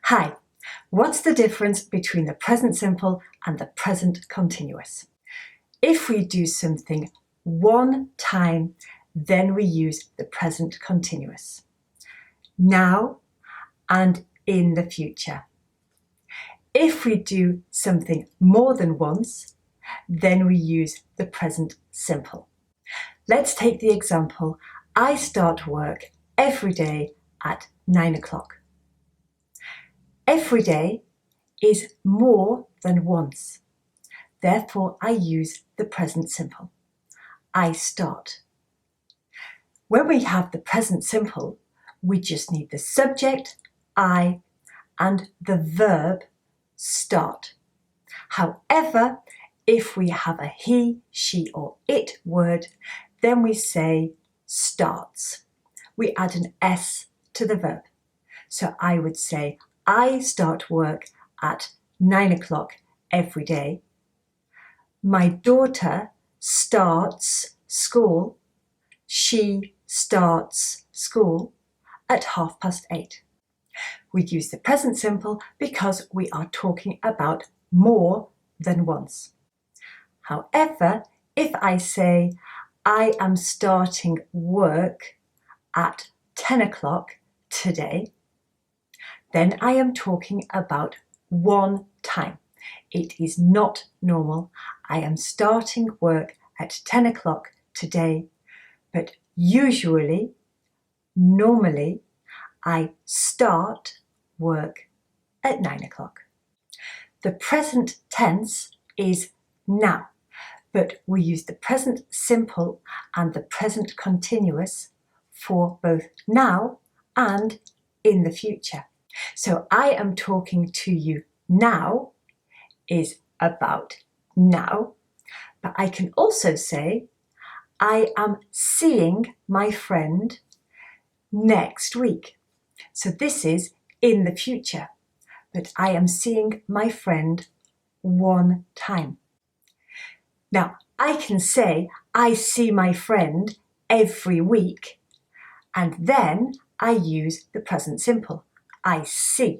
Hi, what's the difference between the present simple and the present continuous? If we do something one time, then we use the present continuous. Now and in the future. If we do something more than once, then we use the present simple. Let's take the example, I start work every day at 9 o'clock. Every day is more than once. Therefore, I use the present simple. I start. When we have the present simple, we just need the subject, I, and the verb, start. However, if we have a he, she, or it word, then we say starts. We add an S to the verb. So I would say, I start work at 9 o'clock every day. My daughter starts school. She starts school at 8:30. We use the present simple because we are talking about more than once. However, if I say, I am starting work at 10 o'clock today, then I am talking about one time. It is not normal. I am starting work at 10 o'clock today, but usually, normally, I start work at 9 o'clock. The present tense is now, but we use the present simple and the present continuous for both now and in the future. So I am talking to you now is about now, but I can also say I am seeing my friend next week. So this is in the future, but I am seeing my friend one time. Now, I can say I see my friend every week, and then I use the present simple. I see,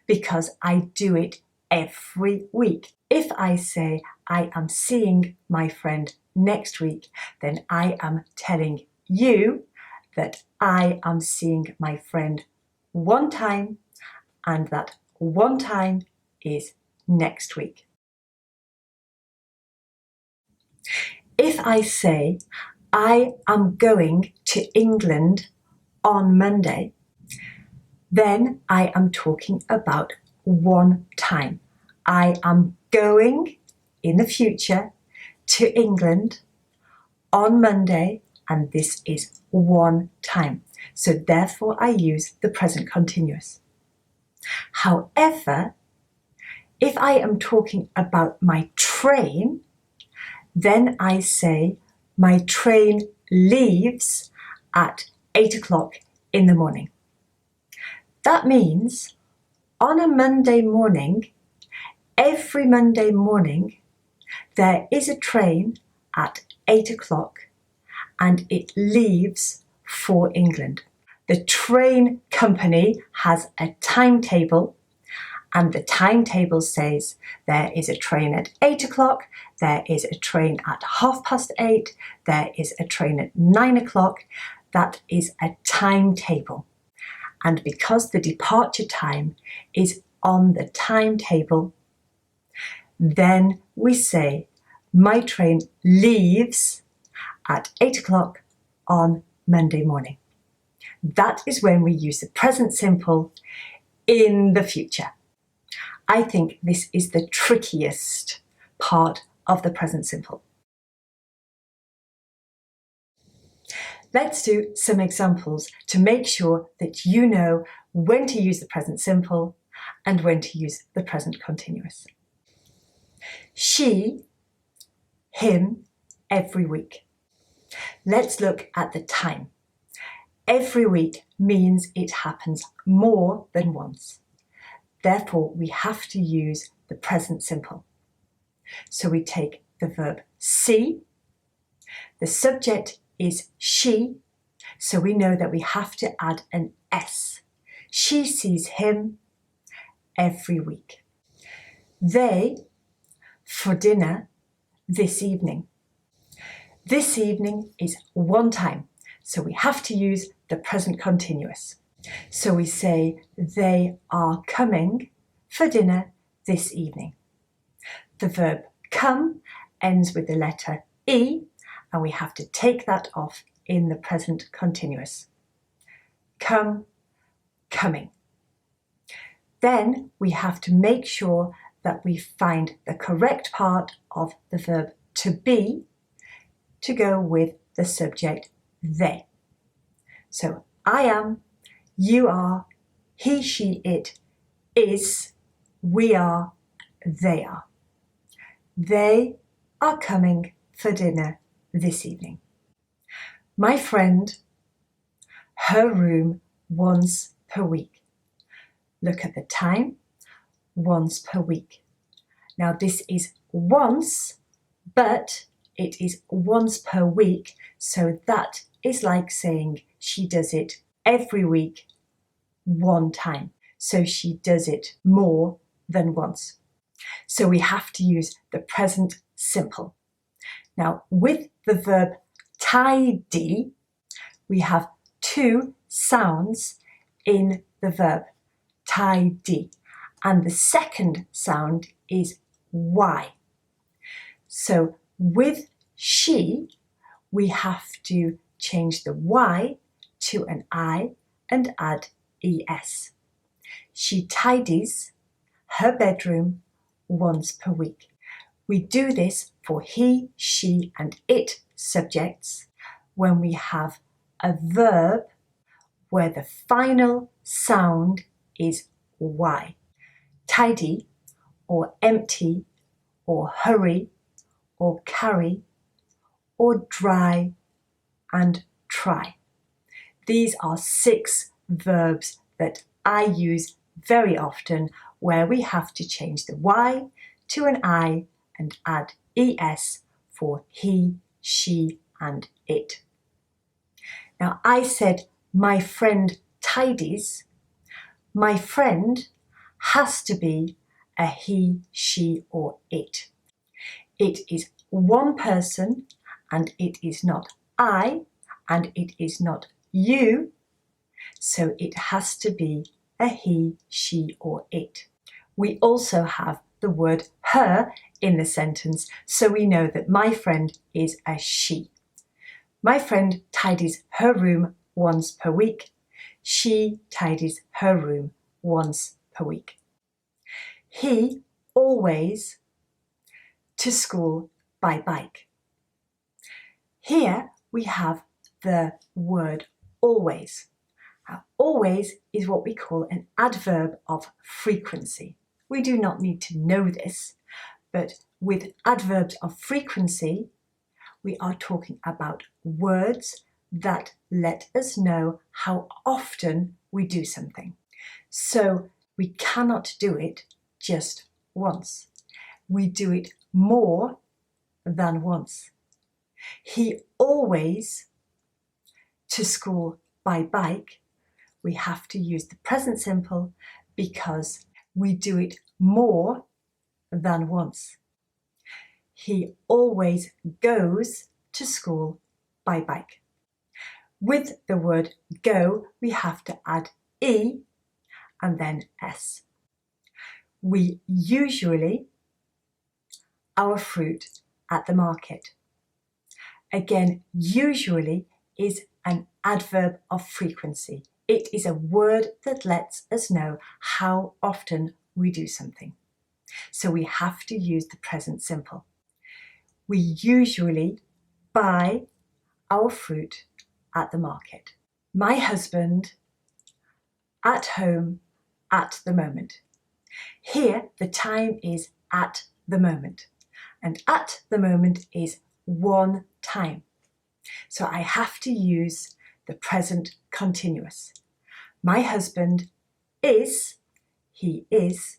because I do it every week. If I say I am seeing my friend next week, then I am telling you that I am seeing my friend one time, and that one time is next week. If I say I am going to England on Monday, then I am talking about one time. I am going in the future to England on Monday, and this is one time. So therefore I use the present continuous. However, if I am talking about my train, then I say my train leaves at 8 o'clock in the morning. That means on a Monday morning, every Monday morning, there is a train at 8 o'clock and it leaves for England. The train company has a timetable, and the timetable says there is a train at 8 o'clock, there is a train at 8:30, there is a train at 9 o'clock. That is a timetable. And because the departure time is on the timetable, then we say my train leaves at 8 o'clock on Monday morning. That is when we use the present simple in the future. I think this is the trickiest part of the present simple. Let's do some examples to make sure that you know when to use the present simple and when to use the present continuous. She, him, every week. Let's look at the time. Every week means it happens more than once. Therefore, we have to use the present simple. So we take the verb see. The subject is she, so we know that we have to add an S. She sees him every week. They for dinner this evening. This evening is one time, so we have to use the present continuous. So we say they are coming for dinner this evening. The verb come ends with the letter E, and we have to take that off in the present continuous. Come, coming. Then we have to make sure that we find the correct part of the verb to be to go with the subject they. So I am, you are, he, she, it is, we are, they are. They are coming for dinner this evening. My friend, her room once per week. Look at the time, once per week. Now this is once, but it is once per week, so that is like saying she does it every week one time. So she does it more than once. So we have to use the present simple. Now with the verb tidy, we have two sounds in the verb tidy, and the second sound is Y. So with she, we have to change the Y to an I and add ES. She tidies her bedroom once per week. We do this for he, she, and it subjects when we have a verb where the final sound is Y. Tidy, or empty, or hurry, or carry, or dry, and try. These are 6 verbs that I use very often where we have to change the Y to an I and add ES for he, she, and it. Now I said my friend tidies. My friend has to be a he, she, or it. It is one person, and it is not I, and it is not you, so it has to be a he, she, or it. We also have the word her in the sentence, so we know that my friend is a she. My friend tidies her room once per week. She tidies her room once per week. He always to school by bike. Here we have the word always. Now, always is what we call an adverb of frequency. We do not need to know this, but with adverbs of frequency, we are talking about words that let us know how often we do something. So we cannot do it just once. We do it more than once. He always to school by bike. We have to use the present simple because we do it more than once. He always goes to school by bike. With the word go, we have to add E and then S. We usually our fruit at the market. Again, usually is an adverb of frequency. It is a word that lets us know how often we do something. So we have to use the present simple. We usually buy our fruit at the market. My husband at home at the moment. Here the time is at the moment, and at the moment is one time. So I have to use the present continuous. My husband is, he is.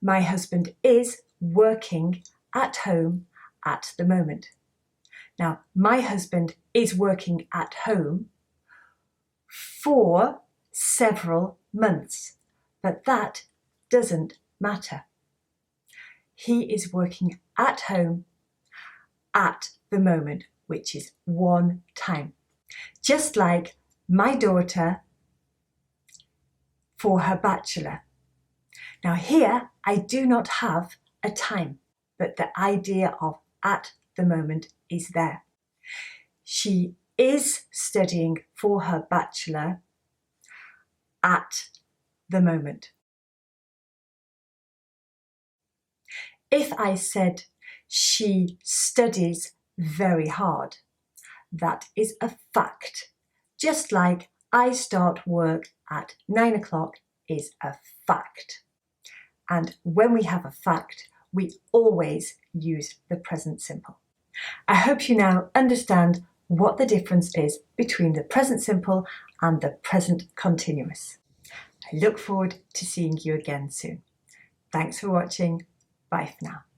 My husband is working at home at the moment. Now, my husband is working at home for several months, but that doesn't matter. He is working at home at the moment, which is one time. Just like my daughter for her bachelor. Now here, I do not have a time, but the idea of at the moment is there. She is studying for her bachelor at the moment. If I said she studies very hard, that is a fact. Just like I start work at 9 o'clock is a fact. And when we have a fact, we always use the present simple. I hope you now understand what the difference is between the present simple and the present continuous. I look forward to seeing you again soon. Thanks for watching. Bye for now.